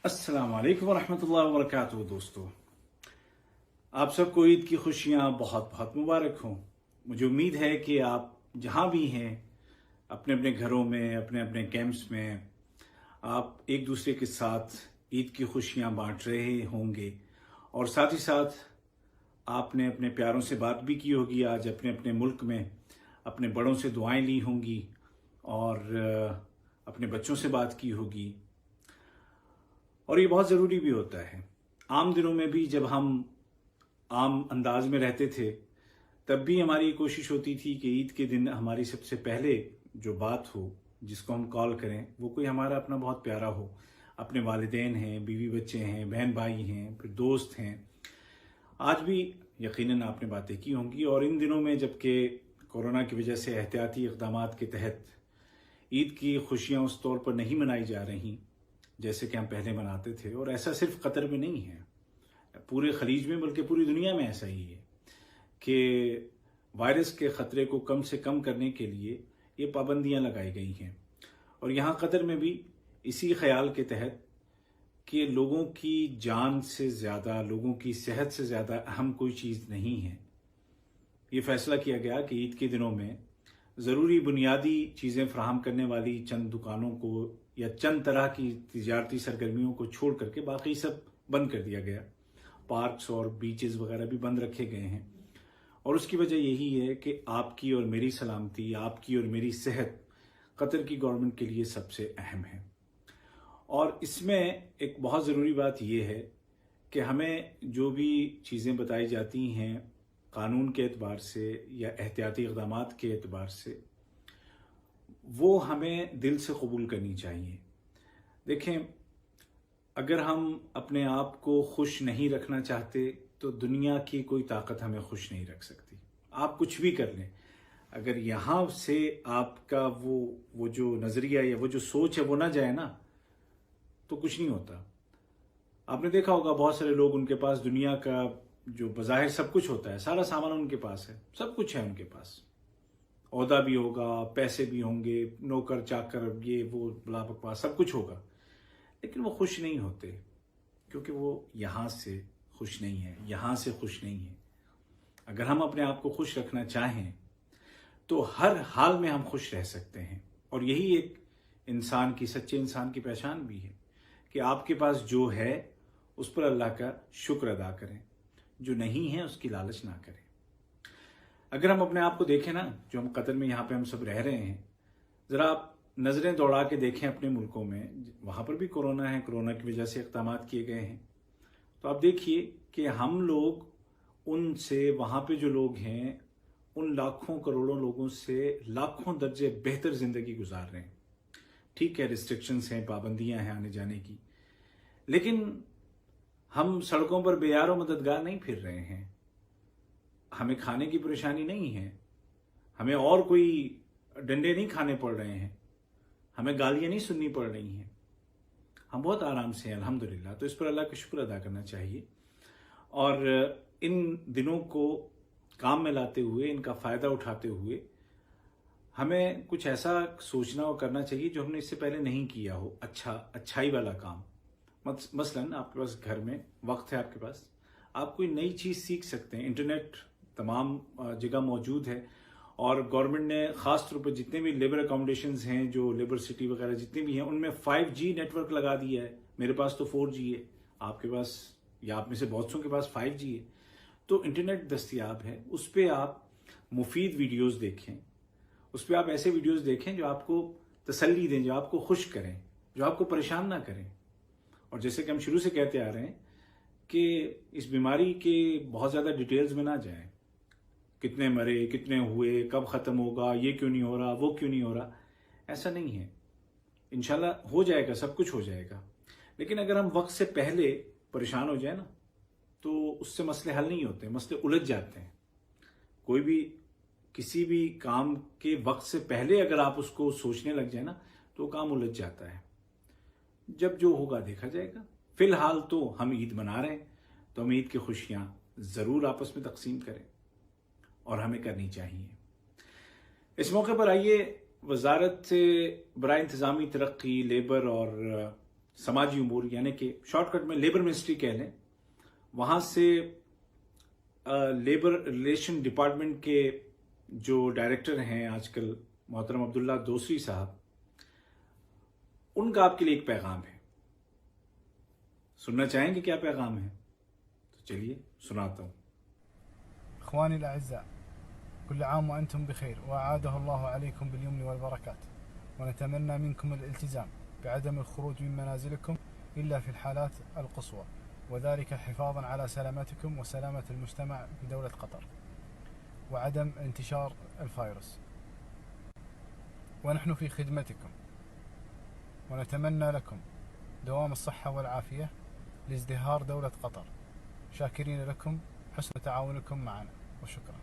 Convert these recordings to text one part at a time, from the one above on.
अस्सलाम वालेकुम वरहमतुल्लाहि वबरकातुहू। दोस्तों, आप सबको ईद की खुशियाँ बहुत बहुत मुबारक हों। मुझे उम्मीद है कि आप जहाँ भी हैं, अपने अपने घरों में, अपने अपने कैंप्स में, आप एक दूसरे के साथ ईद की खुशियाँ बांट रहे होंगे। और साथ ही साथ आपने अपने प्यारों से बात भी की होगी। आज अपने अपने मुल्क में अपने बड़ों से दुआएं ली होंगी और अपने बच्चों से बात की होगी। और ये बहुत ज़रूरी भी होता है। आम दिनों में भी जब हम आम अंदाज में रहते थे, तब भी हमारी कोशिश होती थी कि ईद के दिन हमारी सबसे पहले जो बात हो, जिसको हम कॉल करें, वो कोई हमारा अपना बहुत प्यारा हो। अपने वालिदैन हैं, बीवी बच्चे हैं, बहन भाई हैं, फिर दोस्त हैं। आज भी यकीनन आपने बातें की होंगी। और इन दिनों में जबकि कोरोना की वजह से एहतियाती इक़दामात के तहत ईद की खुशियाँ उस तौर पर नहीं मनाई जा रही जैसे कि हम पहले मनाते थे। और ऐसा सिर्फ कतर में नहीं है, पूरे खलीज में बल्कि पूरी दुनिया में ऐसा ही है कि वायरस के ख़तरे को कम से कम करने के लिए ये पाबंदियां लगाई गई हैं। और यहाँ कतर में भी इसी ख्याल के तहत कि लोगों की जान से ज़्यादा, लोगों की सेहत से ज़्यादा अहम कोई चीज़ नहीं है, ये फ़ैसला किया गया कि ईद के दिनों में ज़रूरी बुनियादी चीज़ें फराहम करने वाली चंद दुकानों को या चंद तरह की तिजारती सरगर्मियों को छोड़ करके बाकी सब बंद कर दिया गया। पार्क्स और बीचेस वगैरह भी बंद रखे गए हैं। और उसकी वजह यही है कि आपकी और मेरी सलामती, आपकी और मेरी सेहत कतर की गवर्नमेंट के लिए सबसे अहम है। और इसमें एक बहुत ज़रूरी बात यह है कि हमें जो भी चीज़ें बताई जाती हैं कानून के एतबार से या एहतियाती इक़दामात के एतबार से, वो हमें दिल से कबूल करनी चाहिए। देखें, अगर हम अपने आप को खुश नहीं रखना चाहते तो दुनिया की कोई ताकत हमें खुश नहीं रख सकती। आप कुछ भी कर लें, अगर यहाँ से आपका वो जो नज़रिया या वो जो सोच है वो ना जाए ना, तो कुछ नहीं होता। आपने देखा होगा बहुत सारे लोग, उनके पास दुनिया का जो बज़ाहिर सब कुछ होता है, सारा सामान उनके पास है, सब कुछ है उनके पास, ओहदा भी होगा, पैसे भी होंगे, नौकर चाकर, ये वो बला बकवास सब कुछ होगा, लेकिन वो खुश नहीं होते क्योंकि वो यहाँ से खुश नहीं है, यहाँ से खुश नहीं है। अगर हम अपने आप को खुश रखना चाहें तो हर हाल में हम खुश रह सकते हैं। और यही एक इंसान की, सच्चे इंसान की पहचान भी है कि आपके पास जो है उस पर अल्लाह का शुक्र अदा करें, जो नहीं है उसकी लालच ना करें। अगर हम अपने आप को देखें ना, जो हम कतर में यहाँ पे हम सब रह रहे हैं, ज़रा आप नज़रें दौड़ा के देखें अपने मुल्कों में, वहाँ पर भी कोरोना है, कोरोना की वजह से इक़दामात किए गए हैं। तो आप देखिए कि हम लोग उनसे, वहाँ पे जो लोग हैं, उन लाखों करोड़ों लोगों से लाखों दर्जे बेहतर ज़िंदगी गुजार रहे हैं। ठीक है, रिस्ट्रिक्शंस हैं, पाबंदियाँ हैं आने जाने की, लेकिन हम सड़कों पर बेयार व मददगार नहीं फिर रहे हैं। हमें खाने की परेशानी नहीं है, हमें और कोई डंडे नहीं खाने पड़ रहे हैं, हमें गालियाँ नहीं सुननी पड़ रही हैं, हम बहुत आराम से हैं अल्हम्दुलिल्लाह। तो इस पर अल्लाह का शुक्र अदा करना चाहिए। और इन दिनों को काम में लाते हुए, इनका फ़ायदा उठाते हुए हमें कुछ ऐसा सोचना और करना चाहिए जो हमने इससे पहले नहीं किया हो। अच्छाई वाला काम, मसलन आपके पास घर में वक्त है, आपके पास, आप कोई नई चीज़ सीख सकते हैं। इंटरनेट तमाम जगह मौजूद है और गवर्नमेंट ने ख़ास तौर पर जितने भी लेबर अकोमोडेशंस हैं, जो लेबर सिटी वगैरह जितने भी हैं, उनमें 5G नेटवर्क लगा दिया है। मेरे पास तो 4G है, आपके पास या आप में से बहुत सौ के पास 5G है। तो इंटरनेट दस्तयाब है, उस पर आप मुफीद वीडियोज़ देखें, उस पर आप ऐसे वीडियोज़ देखें जो आपको तसल्ली दें, जो आपको खुश करें, जो आपको परेशान ना करें। और जैसे कि हम शुरू से कहते आ रहे हैं कि इस बीमारी के बहुत ज़्यादा डिटेल्स में ना जाएं, कितने मरे, कितने हुए, कब ख़त्म होगा, ये क्यों नहीं हो रहा, वो क्यों नहीं हो रहा, ऐसा नहीं है। इंशाल्लाह हो जाएगा, सब कुछ हो जाएगा। लेकिन अगर हम वक्त से पहले परेशान हो जाए ना, तो उससे मसले हल नहीं होते, मसले उलझ जाते हैं। कोई भी किसी भी काम के वक्त से पहले अगर आप उसको सोचने लग जाए ना, तो काम उलझ जाता है। जब जो होगा देखा जाएगा। फिलहाल तो हम ईद मना रहे हैं, तो हम ईद की खुशियाँ ज़रूर आपस में तकसीम करें और हमें करनी चाहिए। इस मौके पर आइए, वजारत बराए इंतज़ामी तरक्की, लेबर और समाजी उमूर यानी कि शॉर्टकट में लेबर मिनिस्ट्री कह लें, वहाँ से लेबर रिलेशन डिपार्टमेंट के जो डायरेक्टर हैं आजकल मोहतरम अब्दुल्ला दोसरी साहब, उनका आपके लिए एक पैगाम है। सुनना चाहेंगे क्या पैगाम है? तो चलिए सुनाता हूँ। إخواني الأعزاء، كل عام وأنتم بخير وأعاده الله عليكم باليمن والبركات، ونتمنى منكم الالتزام بعدم الخروج من منازلكم إلا في الحالات القصوى، وذلك حفاظا على سلامتكم وسلامة المجتمع في دولة قطر وعدم انتشار الفيروس. ونحن في خدمتكم ونتمنى لكم دوام الصحة والعافية لازدهار دولة قطر، شاكرين لكم حسن تعاونكم معنا وشكرا.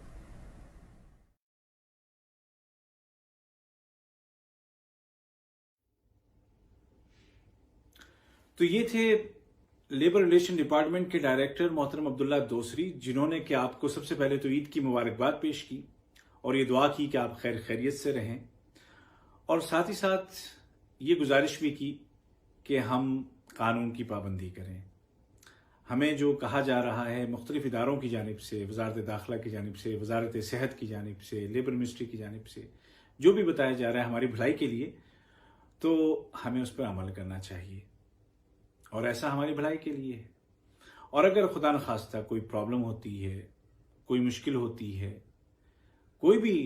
तो ये थे लेबर रिलेशन डिपार्टमेंट के डायरेक्टर मोहतरम अब्दुल्ला दोसरी, जिन्होंने कि आपको सबसे पहले तो ईद की मुबारकबाद पेश की और ये दुआ की कि आप खैर खैरियत से रहें, और साथ ही साथ ये गुजारिश भी की कि हम कानून की पाबंदी करें। हमें जो कहा जा रहा है मुख्तलिफ इदारों की जानिब से, वजारत दाखिला की जानिब से, वजारत सेहत की जानिब से, लेबर मिनिस्ट्री की जानिब से जो भी बताया जा रहा है हमारी भलाई के लिए, तो हमें उस पर अमल करना चाहिए और ऐसा हमारी भलाई के लिए है। और अगर खुदा न खास्ता कोई प्रॉब्लम होती है, कोई मुश्किल होती है, कोई भी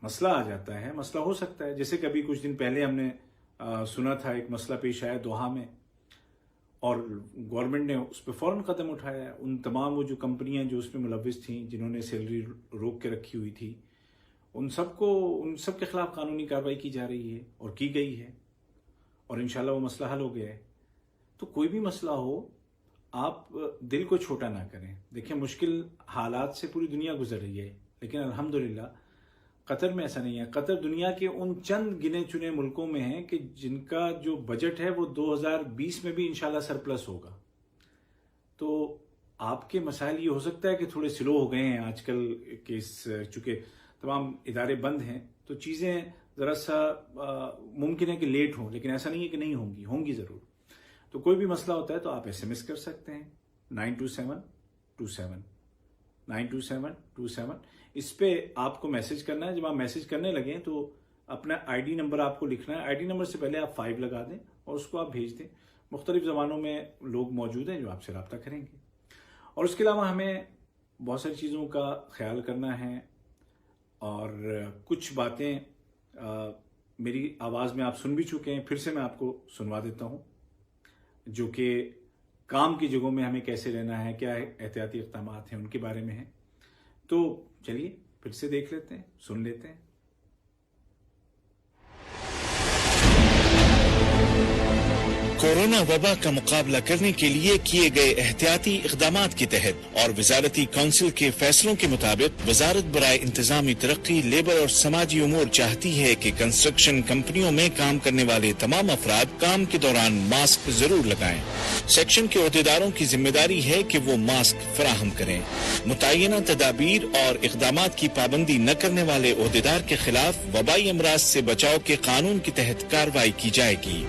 मसला आ जाता है, मसला हो सकता है, जैसे कभी कुछ दिन पहले हमने सुना था एक मसला पेश आया दोहा में, और गवर्नमेंट ने उस पर फ़ौरन कदम उठाया। उन तमाम वो जो कंपनियां जो उसमें मुलव्विस थीं, जिन्होंने सैलरी रोक के रखी हुई थी, उन सब के खिलाफ कानूनी कार्रवाई की जा रही है और की गई है, और इंशाल्लाह वो मसला हल हो गया है। तो कोई भी मसला हो, आप दिल को छोटा ना करें। देखिए, मुश्किल हालात से पूरी दुनिया गुजर रही है, लेकिन अल्हम्दुलिल्लाह कतर में ऐसा नहीं है। कतर दुनिया के उन चंद गिने चुने मुल्कों में है कि जिनका जो बजट है वो 2020 में भी इंशाल्लाह सरप्लस होगा। तो आपके मसाइल ये हो सकता है कि थोड़े स्लो हो गए हैं आजकल के, चूँकि तमाम इदारे बंद हैं, तो चीज़ें ज़रा सा मुमकिन है कि लेट हों, लेकिन ऐसा नहीं है कि नहीं होंगी ज़रूर। तो कोई भी मसला होता है तो आप SMS कर सकते हैं 92727 92727। इस पे आपको मैसेज करना है। जब आप मैसेज करने लगें तो अपना ID नंबर आपको लिखना है। ID नंबर से पहले आप 5 लगा दें और उसको आप भेज दें। मुख्तलिफ ज़बानों में लोग मौजूद हैं जो आपसे रब्ता करेंगे। और उसके अलावा हमें बहुत सारी चीज़ों का ख्याल करना है, और कुछ बातें मेरी आवाज़ में आप सुन भी चुके हैं, फिर से मैं आपको सुनवा देता हूँ, जो कि काम की जगहों में हमें कैसे रहना है, क्या एहतियाती इक़दामात हैं, उनके बारे में है। तो चलिए फिर से देख लेते हैं, सुन लेते हैं। कोरोना वबा का मुकाबला करने के लिए किए गए एहतियाती इक़दामात के तहत और वजारती काउंसिल के फैसलों के मुताबिक वजारत बराए इंतजामी तरक्की, लेबर और समाजी उमूर चाहती है कि कंस्ट्रक्शन कंपनियों में काम करने वाले तमाम अफराद काम के दौरान मास्क जरूर लगाएं। सेक्शन के अहदेदारों की जिम्मेदारी है कि वो मास्क फराहम करें। मुतय्यना तदाबीर और इक़दामात की पाबंदी न करने वाले अहदेदार के खिलाफ वबाई अमराज से बचाव के कानून के तहत कार्रवाई की जाएगी।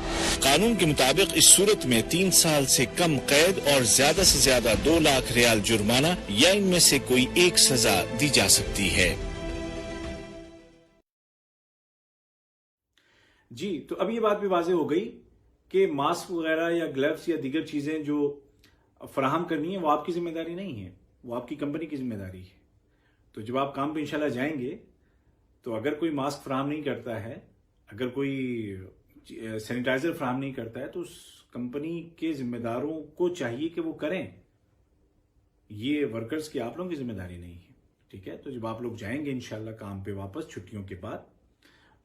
कानून के मुताबिक इस सूरत में 3 साल से कम कैद और ज्यादा से ज्यादा 2 लाख रियाल जुर्माना या इनमें से कोई एक सजा दी जा सकती है। जी, तो अब ये बात भी वाज़ेह हो गई कि मास्क वगैरह या ग्लव्स या दीगर चीज़ें जो फराहम करनी है वो आपकी जिम्मेदारी नहीं है, वो आपकी कंपनी की जिम्मेदारी है। तो जब आप काम पे इंशाल्लाह जाएंगे तो अगर कोई मास्क फराहम नहीं करता है, अगर कोई सैनिटाइजर फराहम नहीं करता है, तो उस कंपनी के जिम्मेदारों को चाहिए कि वो करें। ये वर्कर्स की, आप लोगों की जिम्मेदारी नहीं है, ठीक है। तो जब आप लोग जाएंगे इंशाल्लाह काम पे वापस छुट्टियों के बाद,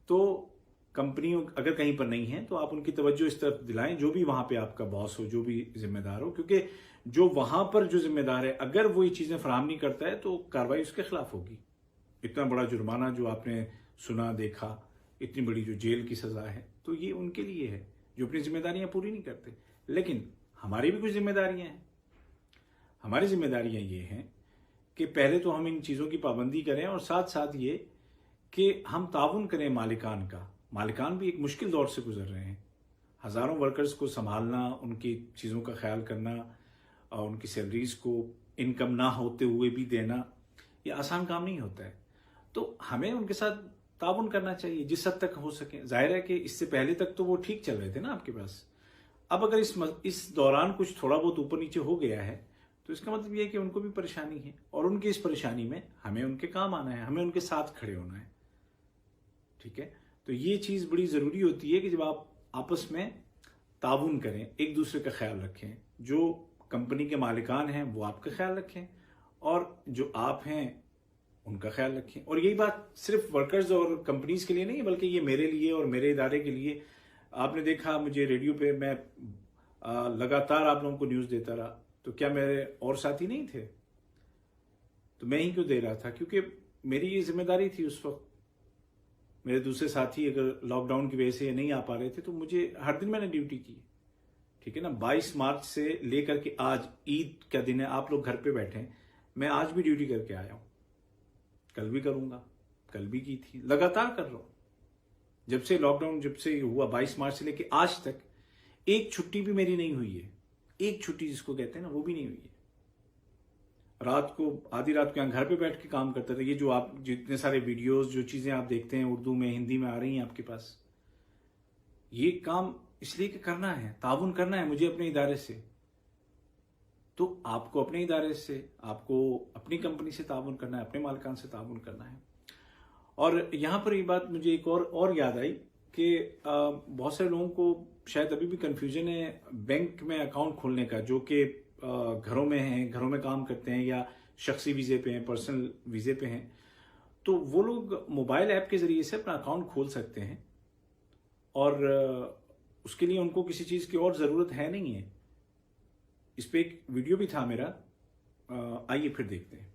तो कंपनियों अगर कहीं पर नहीं है तो आप उनकी तवज्जो इस तरफ दिलाएं, जो भी वहां पे आपका बॉस हो, जो भी जिम्मेदार हो, क्योंकि जो वहां पर जो जिम्मेदार है अगर वो ये चीजें फराहम नहीं करता है तो कार्रवाई उसके खिलाफ होगी। इतना बड़ा जुर्माना जो आपने सुना देखा, इतनी बड़ी जो जेल की सजा है, तो ये उनके लिए है जो अपनी जिम्मेदारियां पूरी नहीं करते। लेकिन हमारी भी कुछ जिम्मेदारियां हैं। हमारी जिम्मेदारियां ये हैं कि पहले तो हम इन चीज़ों की पाबंदी करें, और साथ साथ ये कि हम ताउन करें मालिकान का। मालिकान भी एक मुश्किल दौर से गुजर रहे हैं। हज़ारों वर्कर्स को संभालना, उनकी चीज़ों का ख्याल करना और उनकी सैलरीज को इनकम ना होते हुए भी देना, ये आसान काम नहीं होता है। तो हमें उनके साथ ताउन करना चाहिए जिस हद तक हो सके। जाहिर है कि इससे पहले तक तो वो ठीक चल रहे थे ना आपके पास। अब अगर इस दौरान कुछ थोड़ा बहुत ऊपर नीचे हो गया है तो इसका मतलब ये है कि उनको भी परेशानी है, और उनकी इस परेशानी में हमें उनके काम आना है, हमें उनके साथ खड़े होना है। ठीक है, तो ये चीज़ बड़ी ज़रूरी होती है कि जब आप आपस में ताउन करें, एक दूसरे का ख्याल रखें। जो कंपनी के मालिकान हैं वो आपका ख्याल रखें, और जो आप हैं उनका ख्याल रखें। और यही बात सिर्फ वर्कर्स और कंपनीज के लिए नहीं है, बल्कि ये मेरे लिए और मेरे इदारे के लिए। आपने देखा मुझे रेडियो पे मैं लगातार आप लोगों को न्यूज़ देता रहा, तो क्या मेरे और साथी नहीं थे? तो मैं ही क्यों दे रहा था? क्योंकि मेरी ये जिम्मेदारी थी उस वक्त। मेरे दूसरे साथी अगर लॉकडाउन की वजह से नहीं आ पा रहे थे तो मुझे हर दिन मैंने ड्यूटी की। ठीक है ना, 22 मार्च से लेकर के आज ईद का दिन है, आप लोग घर पे बैठे हैं, मैं आज भी ड्यूटी करके आया हूं, कल भी करूंगा, कल भी की थी, लगातार कर रहा हूं। जब से लॉकडाउन जब से हुआ 22 मार्च से लेके आज तक एक छुट्टी भी मेरी नहीं हुई है। एक छुट्टी जिसको कहते हैं ना, वो भी नहीं हुई है। रात को आधी रात को यहाँ घर पे बैठ के काम करता था। ये जो आप जितने सारे वीडियोस, जो चीजें आप देखते हैं उर्दू में, हिंदी में आ रही हैं आपके पास, ये काम इसलिए कि करना है, ताउन करना है मुझे अपने इदारे से। तो आपको अपने इदारे से, आपको अपनी कंपनी से ताउन करना है, अपने मालिकान से ताउन करना है। और यहाँ पर ये बात मुझे एक और याद आई कि बहुत सारे लोगों को शायद अभी भी कंफ्यूजन है बैंक में अकाउंट खोलने का, जो कि घरों में हैं, घरों में काम करते हैं या शख्सी वीज़े पे हैं, पर्सनल वीज़े पे हैं। तो वो लोग मोबाइल ऐप के ज़रिए से अपना अकाउंट खोल सकते हैं, और उसके लिए उनको किसी चीज़ की और ज़रूरत है नहीं है। इस पे एक वीडियो भी था मेरा, आइए फिर देखते हैं।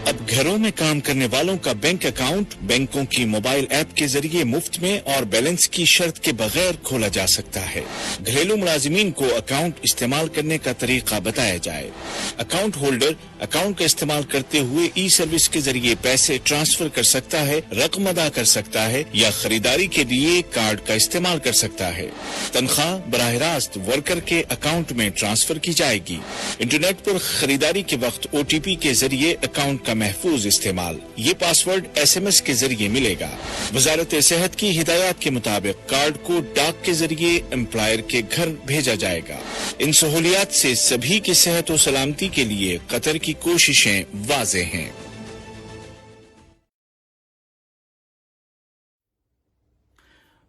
अब घरों में काम करने वालों का बैंक अकाउंट बैंकों की मोबाइल ऐप के जरिए मुफ्त में और बैलेंस की शर्त के बगैर खोला जा सकता है। घरेलू मुलाजिमीन को अकाउंट इस्तेमाल करने का तरीका बताया जाए। अकाउंट होल्डर अकाउंट का इस्तेमाल करते हुए ई सर्विस के जरिए पैसे ट्रांसफर कर सकता है, रकम अदा कर सकता है या खरीदारी के लिए कार्ड का इस्तेमाल कर सकता है। तनख्वाह बराह रास्त वर्कर के अकाउंट में ट्रांसफर की जाएगी। इंटरनेट पर खरीदारी के वक्त OTP के जरिए अकाउंट का महफूज इस्तेमाल, ये पासवर्ड SMS के जरिए मिलेगा। वजारत सेहत की हिदायत के मुताबिक कार्ड को डाक के जरिए एम्प्लॉयर के घर भेजा जाएगा। इन सहूलियात से सभी की सेहत और सलामती के लिए कतर की कोशिशें वाज़ेह हैं।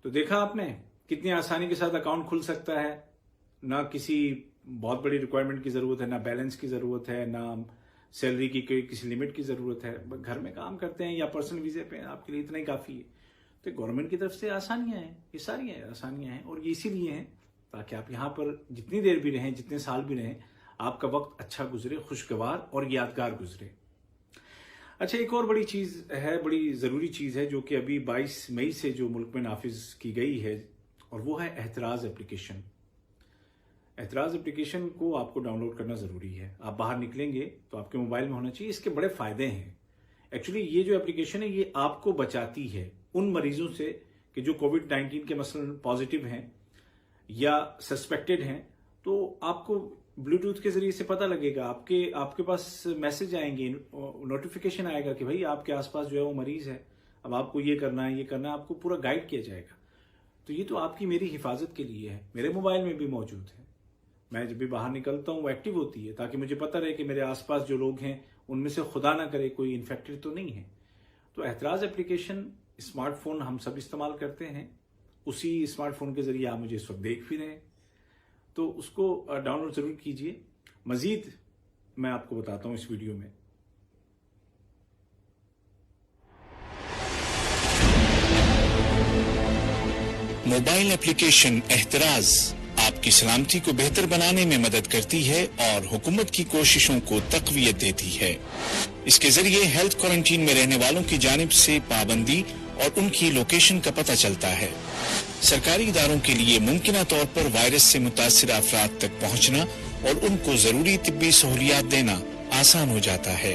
तो देखा आपने कितनी आसानी के साथ अकाउंट खुल सकता है। ना किसी बहुत बड़ी रिक्वायरमेंट की जरूरत है, ना बैलेंस की जरूरत है, ना सैलरी की किसी लिमिट की जरूरत है। घर में काम करते हैं या पर्सनल वीजे पे हैं, आपके लिए इतना ही काफी है। तो गवर्नमेंट की तरफ से आसानियां हैं, ये सारी आसानियां हैं, और ये इसीलिए हैं ताकि आप यहाँ पर जितनी देर भी रहें, जितने साल भी रहें, आपका वक्त अच्छा गुजरे, खुशगवार और यादगार गुजरे। अच्छा, एक और बड़ी चीज है, बड़ी जरूरी चीज है, जो कि अभी 22 मई से जो मुल्क में नाफिज की गई है, और वो है एहतराज एप्लीकेशन। एहतराज एप्लीकेशन को आपको डाउनलोड करना जरूरी है। आप बाहर निकलेंगे तो आपके मोबाइल में होना चाहिए। इसके बड़े फायदे हैं। एक्चुअली ये जो एप्लीकेशन है ये आपको बचाती है उन मरीजों से कि जो कोविड-19 के मसलन पॉजिटिव हैं या सस्पेक्टेड हैं। तो आपको ब्लूटूथ के जरिए से पता लगेगा, आपके पास मैसेज आएंगे, नोटिफिकेशन आएगा कि भाई आपके आसपास जो है वो मरीज है, अब आपको ये करना है, ये करना है, आपको पूरा गाइड किया जाएगा। तो ये तो आपकी मेरी हिफाजत के लिए है। मेरे मोबाइल में भी मौजूद है। मैं जब भी बाहर निकलता हूँ वो एक्टिव होती है, ताकि मुझे पता रहे कि मेरे आसपास जो लोग हैं उनमें से खुदा ना करे कोई इन्फेक्टेड तो नहीं है। तो एहतराज एप्लीकेशन स्मार्टफोन हम सब इस्तेमाल करते हैं। उसी स्मार्टफोन के जरिए आप मुझे इस वक्त देख भी रहे हैं, तो उसको डाउनलोड जरूर कीजिए। मजीद मैं आपको बताता हूँ इस वीडियो में। मोबाइल एप्लीकेशन एहतराज आपकी सलामती को बेहतर बनाने में मदद करती है और हुकूमत की कोशिशों को तक़वियत देती है। इसके जरिए हेल्थ क्वारंटीन में रहने वालों की जानिब से पाबंदी और उनकी लोकेशन का पता चलता है। सरकारी इदारों के लिए मुमकिना तौर पर वायरस से मुतासिर अफराद तक पहुंचना और उनको जरूरी तिब्बी सहूलियात देना आसान हो जाता है।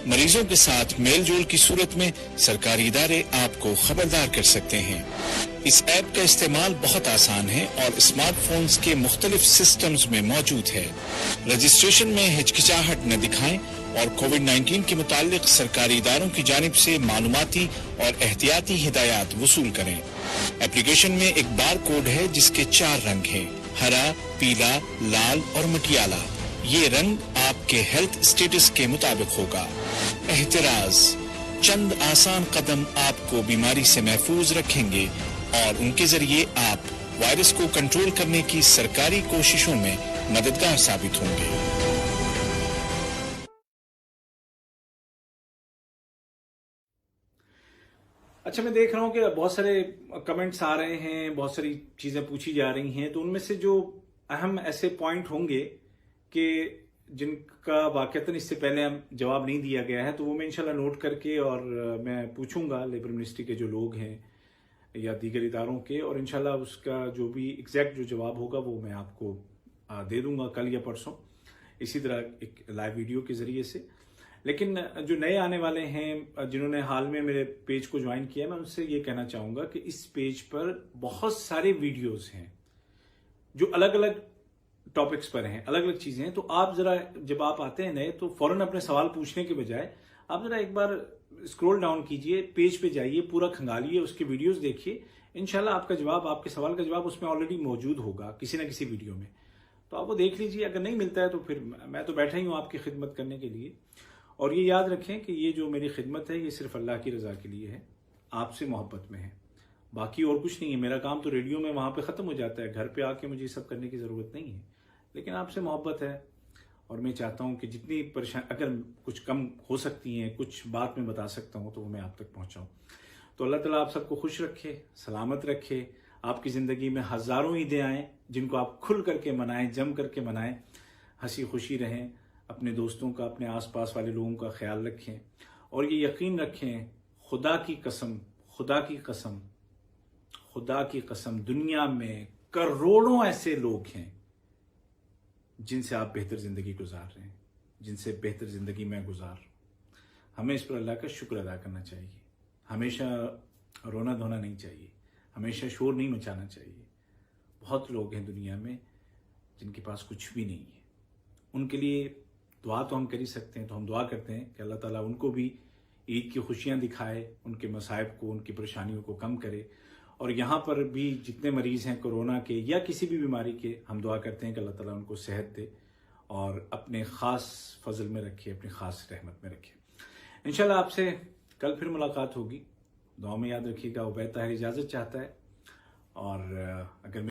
मरीजों के साथ मेल जोल की सूरत में सरकारी इदारे आपको खबरदार कर सकते हैं। इस ऐप का इस्तेमाल बहुत आसान है और स्मार्टफोन्स के मुख्तलिफ सिस्टम्स में मौजूद है। रजिस्ट्रेशन में हिचकिचाहट न दिखाएं और कोविड-19 के मुतालिक सरकारी इदारों की जानिब से मालूमाती और एहतियाती हिदायत वसूल करें। एप्लीकेशन में एक बार कोड है जिसके 4 रंग हैं, हरा, पीला, लाल और मटियाला। ये रंग आपके हेल्थ स्टेटस के मुताबिक होगा। एहतिराज, चंद आसान कदम आपको बीमारी से महफूज रखेंगे और उनके जरिए आप वायरस को कंट्रोल करने की सरकारी कोशिशों में मददगार साबित होंगे। अच्छा, मैं देख रहा हूं कि बहुत सारे कमेंट्स आ रहे हैं, बहुत सारी चीजें पूछी जा रही हैं, तो उनमें से जो अहम ऐसे पॉइंट होंगे कि जिनका वाकईतन इससे पहले हम जवाब नहीं दिया गया है, तो वो मैं इंशाल्लाह नोट करके और मैं पूछूंगा लेबर मिनिस्ट्री के जो लोग हैं या दीगर इदारों के, और इंशाल्लाह उसका जो भी एग्जैक्ट जो जवाब होगा वो मैं आपको दे दूंगा कल या परसों, इसी तरह एक लाइव वीडियो के जरिए से। लेकिन जो नए आने वाले हैं, जिन्होंने हाल में मेरे पेज को ज्वाइन किया, मैं उनसे ये कहना चाहूंगा कि इस पेज पर बहुत सारे वीडियोस हैं जो अलग अलग टॉपिक्स पर हैं, अलग अलग चीजें हैं। तो आप जरा, जब आप आते हैं नए, तो फौरन अपने सवाल पूछने के बजाय आप जरा एक बार स्क्रॉल डाउन कीजिए, पेज पे जाइए, पूरा खंगालिए, उसके वीडियोस देखिए। इंशाल्लाह आपका जवाब, आपके सवाल का जवाब उसमें ऑलरेडी मौजूद होगा किसी ना किसी वीडियो में, तो आप वो देख लीजिए। अगर नहीं मिलता है तो फिर मैं तो बैठा ही हूं आपकी खिदमत करने के लिए। और ये याद रखें कि ये जो मेरी खिदमत है ये सिर्फ अल्लाह की रजा के लिए है, आपसे मोहब्बत में है, बाकी और कुछ नहीं है। मेरा काम तो रेडियो में वहां पे खत्म हो जाता है, घर पे आके मुझे ये सब करने की जरूरत नहीं है। लेकिन आपसे मोहब्बत है और मैं चाहता हूं कि जितनी परेशान, अगर कुछ कम हो सकती हैं, कुछ बात मैं बता सकता हूं, तो वो मैं आप तक पहुंचाऊं। तो अल्लाह ताला आप सबको खुश रखे, सलामत रखे, आपकी जिंदगी में हजारों ईदें आएँ जिनको आप खुल करके मनाएं, जम करके मनाएं, हंसी खुशी रहें, अपने दोस्तों का, अपने आसपास वाले लोगों का ख्याल रखें। और ये यकीन रखें, खुदा की कसम, खुदा की कसम, खुदा की कसम, दुनिया में करोड़ों ऐसे लोग हैं जिनसे आप बेहतर जिंदगी गुजार रहे हैं, जिनसे बेहतर जिंदगी मैं गुजार। हमें इस पर अल्लाह का शुक्र अदा करना चाहिए। हमेशा रोना धोना नहीं चाहिए, हमेशा शोर नहीं मचाना चाहिए। बहुत लोग हैं दुनिया में जिनके पास कुछ भी नहीं है, उनके लिए दुआ तो हम कर ही सकते हैं। तो हम दुआ करते हैं कि अल्लाह ताला उनको भी ईद की खुशियां दिखाए, उनके मसाइब को, उनकी परेशानियों को कम करे। और यहाँ पर भी जितने मरीज हैं कोरोना के या किसी भी बीमारी के, हम दुआ करते हैं कि अल्लाह ताला उनको सेहत दे और अपने ख़ास फजल में रखे, अपनी ख़ास रहमत में रखे। इंशाल्लाह आपसे कल फिर मुलाकात होगी। दुआ में याद रखिएगा। उबैद ताहिर इजाज़त चाहता है, और अगर